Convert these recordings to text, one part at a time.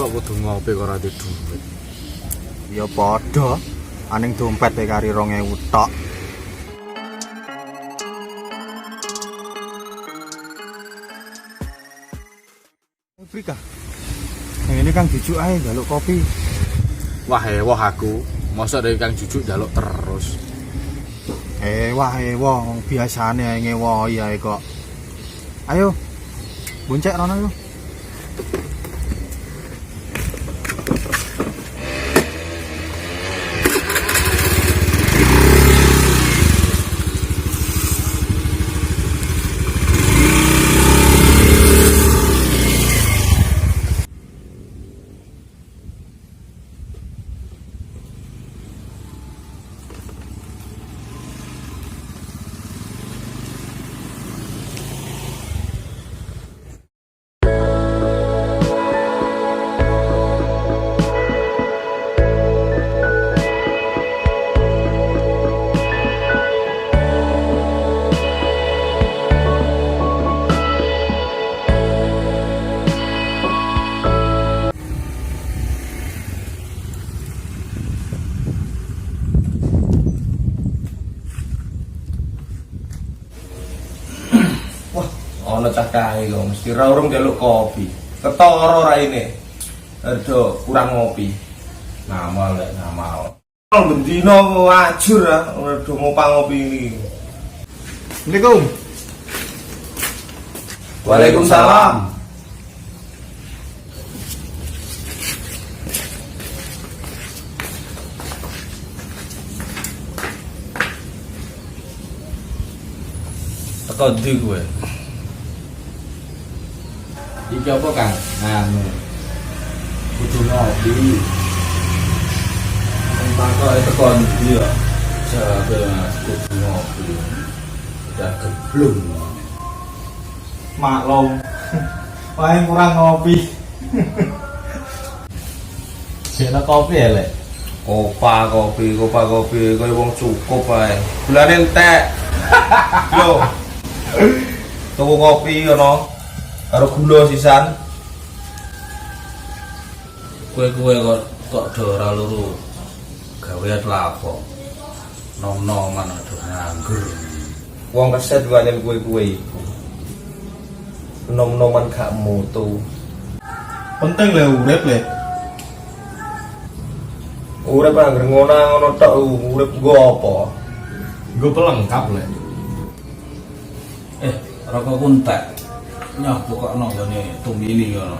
kok kudu ngopi kok ora duit. Ya padha, aning dompet e kari 2000 tok. Afrika. Yang ini Kang Jujuk ae njaluk kopi. Wah aku, mosok dari Kang Jujuk njaluk terus. Wah biasane ae ngewohi ae kok. Ayo. Boncek rono yo. Ono cah kae kok mesti ra urung njaluk kopi. Ketara raine. Erdo kurang ngopi. Ngamal lek ngamal. Bendina ajur ah erdo ngopang ngopi ini. Assalamualaikum. Waalaikumsalam. Teko ndi kowe? Iki apa Kang? Anu. Kudu ngopi. Takok teko ndi ya? Jabe Mas kudu ngopi. Udah geblung. Maklum. Wae kurang ngopi. Jena kopi ya, Lek. Kopi koyo wong cukup ae. Bulane entek. Yo. Tuku kopi ono karo gula sisan. Kue kok do ora luru gawean lapo nom-noman aduh nganggur. Wong keset wae kue-kue iku. Nom-noman gak mutu. Penting le urip le. Urip anggere ngono tok urip nggo apa? Gue pelengkap, Lek. Rokok kuntek nyoba kok nonggone tumini ngono.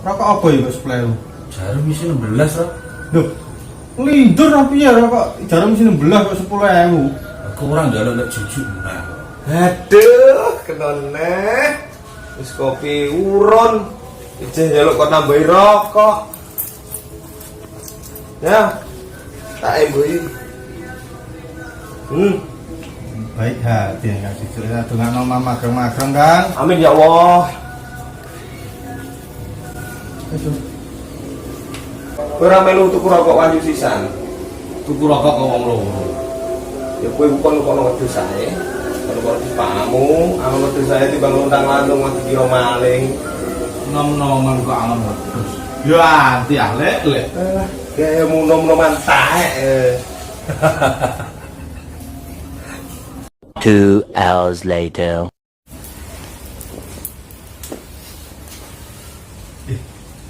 Rokok apa ya Mas Pleu? Jarum isi 16 ro. Loh. Lindur apa ya rokok jarum sini 16 kok 10.000. Kurang njaluk lek Jujuk nah. Aduh, kenone. Wis kopi urun. Ijeh njaluk kok nambahi rokok. Ya. Tak emboi. Baik hati yang kasih cerita dengan nama magang-magang kan. Amin ya Allah. Ora melu tuku rokok wanju sisan. Tuku rokok kok wong loro. Ya kowe bukan wedhus ae. Kalau dipamu, amal wedhus ae timbang lontang-lantung mati kira maling. Nom-noman kok alam terus. Yo anti ah, Lek. Gaya nom-noman taek. 2 hours later.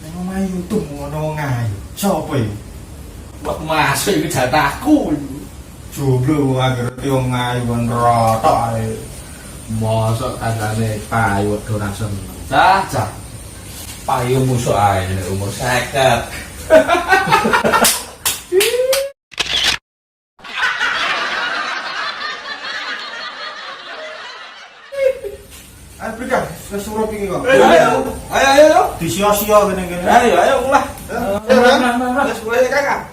Nang omahe YouTube ngono ngayu. Sopo iki? Kok masuk iki jatahku. Jomblo anggere wong ngayu kon rotok ae. Mosok kancane payu wedho ra seneng. Cah. Payu musuh ae nek umur 50. Afrika, sesuruh pingin kok. Ayo. Disio-sio gini-gini. Ayo mulai. Wes mulai Kakak.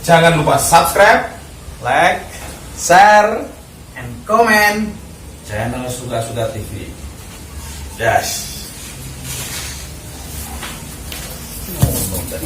Jangan lupa subscribe, like, share, and comment Channel Suka-Suka TV. Yes. ngono.